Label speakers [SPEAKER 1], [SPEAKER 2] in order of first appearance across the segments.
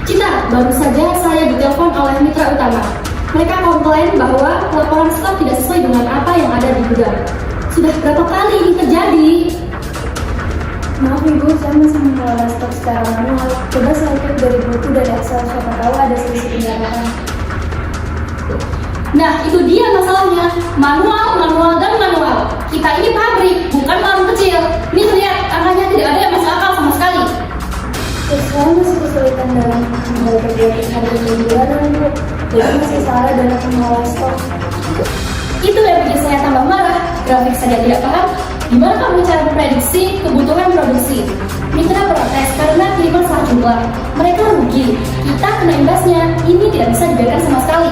[SPEAKER 1] Cinta, baru saja saya ditelepon oleh mitra utama. Mereka komplain bahwa laporan stok tidak sesuai dengan apa yang ada di gudang. Sudah berapa kali ini terjadi?
[SPEAKER 2] Maaf Ibu, saya masih mengelola stok secara manual. Coba saya cek dari buku dan Excel, siapa tahu ada selisih pendataan.
[SPEAKER 1] Nah, itu dia masalahnya. Manual, dan manual. Kita ini pabrik, bukan warung kecil. Ini lihat, angkanya tidak ada yang masuk akal sama sekali.
[SPEAKER 2] Saya masih kesulitan dalam membaca grafik harga penjualan, Bu. Jadi masih salah dalam mengelola stok.
[SPEAKER 1] Itu yang bikin saya tambah marah. Grafik saja tidak paham. Gimana kamu cara memprediksi kebutuhan produksi? Mitra protes karena kiriman salah jumlah. Mereka rugi. Kita kena imbasnya. Ini tidak bisa dibiarkan sama sekali.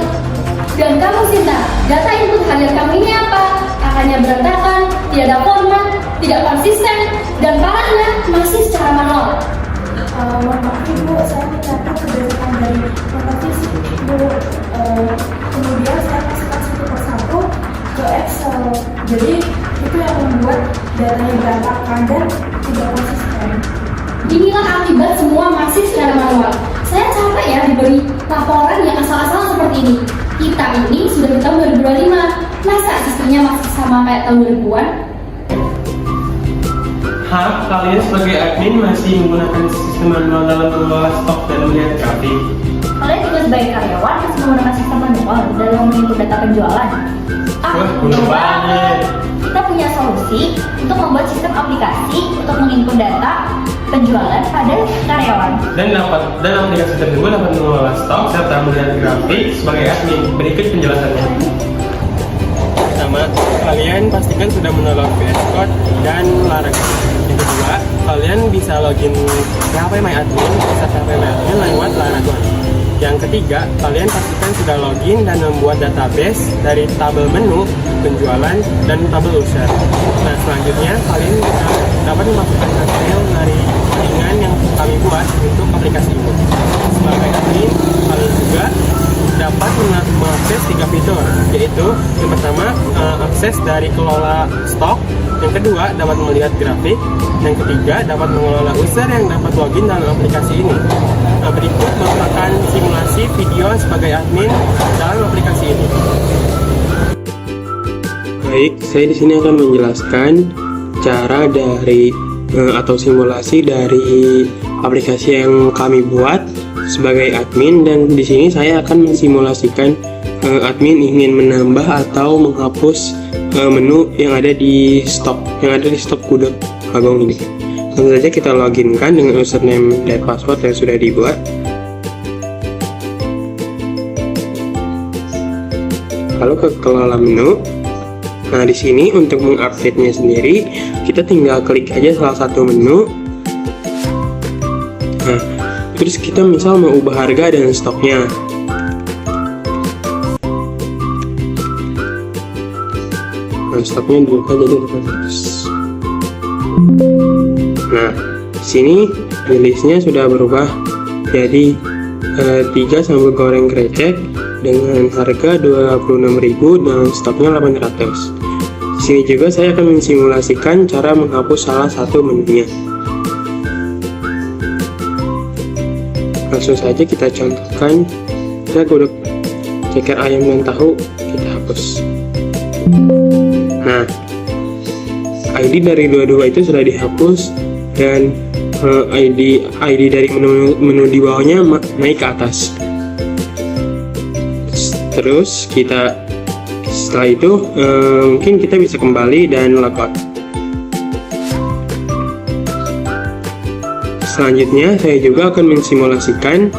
[SPEAKER 1] Dan kamu Sinta, data input harian kamu ini apa? Angkanya berantakan, tidak ada format, tidak konsisten, dan parahnya masih secara manual.
[SPEAKER 2] Mohon maaf Ibu, saya mencatat berdasarkan dari lokasi Bu. Kemudian saya masukkan satu persatu ke Excel. Jadi itu yang membuat datanya berantakan dan tidak konsisten.
[SPEAKER 1] Inilah akibat semua masih secara manual. Saya capek ya diberi laporan yang asal-asalan seperti ini. Kita ini sudah di tahun 2025. Masa sistemnya masih sama kayak tahun 2000-an?
[SPEAKER 3] Kalian sebagai admin masih menggunakan sistem manual dalam mengelola stok dan melihat grafik.
[SPEAKER 4] Kalian juga sebagai karyawan masih menggunakan sistem manual dalam menginput data penjualan.
[SPEAKER 3] Wah, bener banget.
[SPEAKER 4] Kita punya solusi untuk membuat sistem aplikasi untuk menginput data penjualan pada karyawan.
[SPEAKER 3] Dan aplikasi tersebut dapat mengelola stok serta melihat grafik sebagai admin. Berikut penjelasannya. Pertama, kalian pastikan sudah mendownload VS Code dan Laravel. Yang kedua, kalian bisa login PHP My Admin serta PHP My Admin lewat Laravel. Yang ketiga, kalian pastikan sudah login dan membuat database dari tabel menu, penjualan, dan tabel user. Nah, selanjutnya kalian dapat memasukkan hasil dari jaringan yang kami buat untuk aplikasi ini. Sebagai admin, kalian juga dapat mengakses 3 fitur, yaitu yang pertama akses dari kelola stok, yang kedua dapat melihat grafik, yang ketiga dapat mengelola user yang dapat login dalam aplikasi ini. Nah, berikut merupakan simulasi video sebagai admin dalam aplikasi ini. Baik, saya di sini akan menjelaskan cara dari atau simulasi dari aplikasi yang kami buat sebagai admin, dan di sini saya akan mensimulasikan admin ingin menambah atau menghapus menu yang ada di stok gudang Agung ini. Tentu saja kita loginkan dengan username dan password yang sudah dibuat. Lalu ke kelola menu. Nah, di sini untuk mengupdate-nya sendiri, kita tinggal klik aja salah satu menu. Nah, terus kita misal mau ubah harga dan stoknya. Nah, stoknya dibuka jadi 500. Nah, di sini rilisnya sudah berubah jadi 3 sambal goreng krecek dengan harga 26.000 dan stoknya 800. Di sini juga saya akan mensimulasikan cara menghapus salah satu menunya. Langsung saja kita contohkan, kita gudeg ceker ayam dan tahu kita hapus. Nah, ID dari dua-dua itu sudah dihapus dan ID dari menu di bawahnya naik ke atas. Terus setelah itu mungkin kita bisa kembali dan logout. Selanjutnya saya juga akan mensimulasikan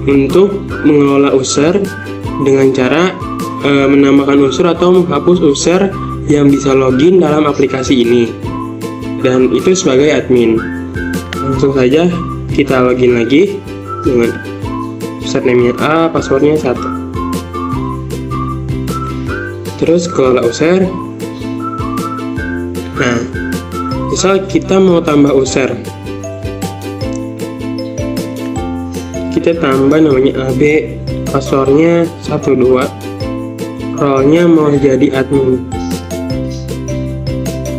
[SPEAKER 3] untuk mengelola user dengan cara menambahkan user atau menghapus user yang bisa login dalam aplikasi ini, dan itu sebagai admin. Langsung saja kita login lagi dengan username-nya A, passwordnya 1. Terus kelola user. Nah, misal kita mau tambah user, kita tambah namanya AB, passwordnya 12, role-nya mau jadi admin.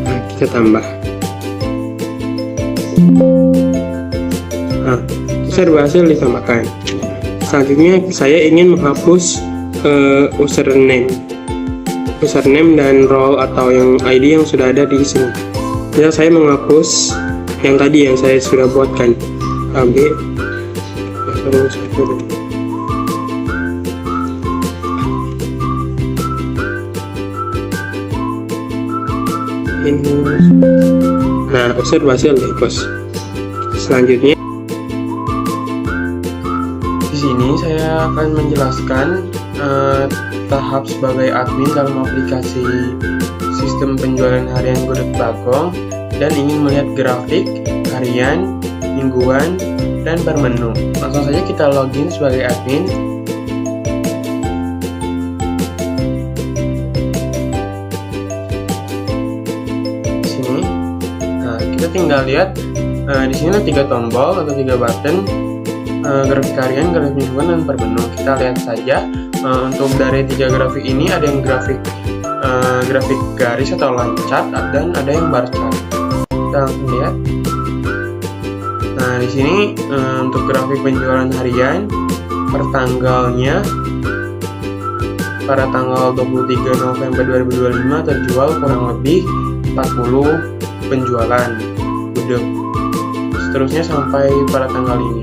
[SPEAKER 3] Nah, kita tambah. Nah, user berhasil ditambahkan. Selanjutnya saya ingin menghapus username dan role atau yang ID yang sudah ada di sini. Ya, saya menghapus yang tadi yang saya sudah buatkan. AB Nah, user berhasil dihapus. Selanjutnya di sini saya akan menjelaskan tahap sebagai admin dalam aplikasi sistem penjualan harian Gudeg Bagong dan ingin melihat grafik harian, mingguan, dan per menu. Langsung saja kita login sebagai admin. Di sini, nah kita tinggal lihat di sini ada 3 tombol atau 3 button, grafik harian, grafik mingguan, dan per menu. Kita lihat saja. Untuk dari 3 grafik ini ada yang grafik garis atau line chart dan ada yang bar chart. Kita langsung lihat. Nah, di sini untuk grafik penjualan harian per tanggalnya pada tanggal 23 November 2025 terjual kurang lebih 40 penjualan gudeg. Seterusnya sampai pada tanggal ini.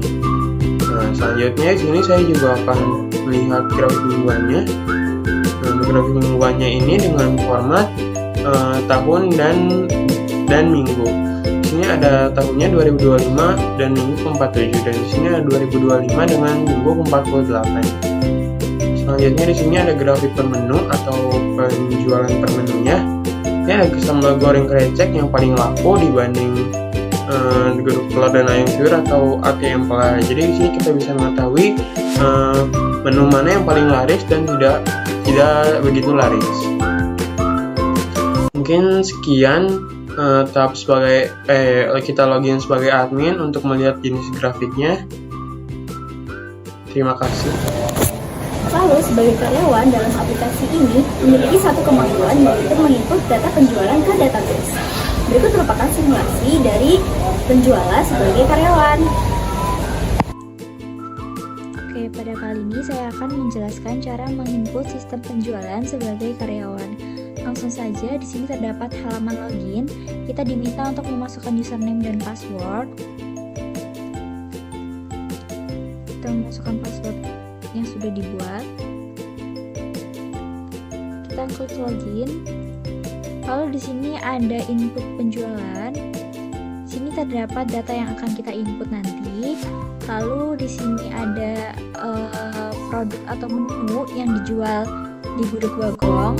[SPEAKER 3] Nah, selanjutnya di sini saya juga akan melihat grafik mingguannya. Untuk grafik mingguannya ini dengan format tahun dan minggu. Di sini ada tahunnya 2025 dan minggu ke-47, dan di sini ada 2025 dengan minggu ke-48. Selanjutnya di sini ada grafik per menu atau penjualan per menunya. Ini ada sambal goreng krecek yang paling laku dibanding gudeg telur dan ayam sayur atau ati empal. Jadi di sini kita bisa mengetahui menu mana yang paling laris dan tidak begitu laris. Mungkin sekian tahap sebagai kita login sebagai admin untuk melihat jenis grafiknya. Terima kasih.
[SPEAKER 4] Lalu sebagai karyawan dalam aplikasi ini memiliki satu kemampuan, yaitu menginput data penjualan ke database. Berikut merupakan simulasi dari penjualan sebagai karyawan.
[SPEAKER 5] Oke, pada kali ini saya akan menjelaskan cara menginput sistem penjualan sebagai karyawan. Langsung saja, di sini terdapat halaman login. Kita diminta untuk memasukkan username dan password. Kita memasukkan password yang sudah dibuat. Kita klik login. Lalu di sini ada input penjualan. Di sini terdapat data yang akan kita input nanti. Lalu di sini ada produk atau menu yang dijual di Gudeg Bagong.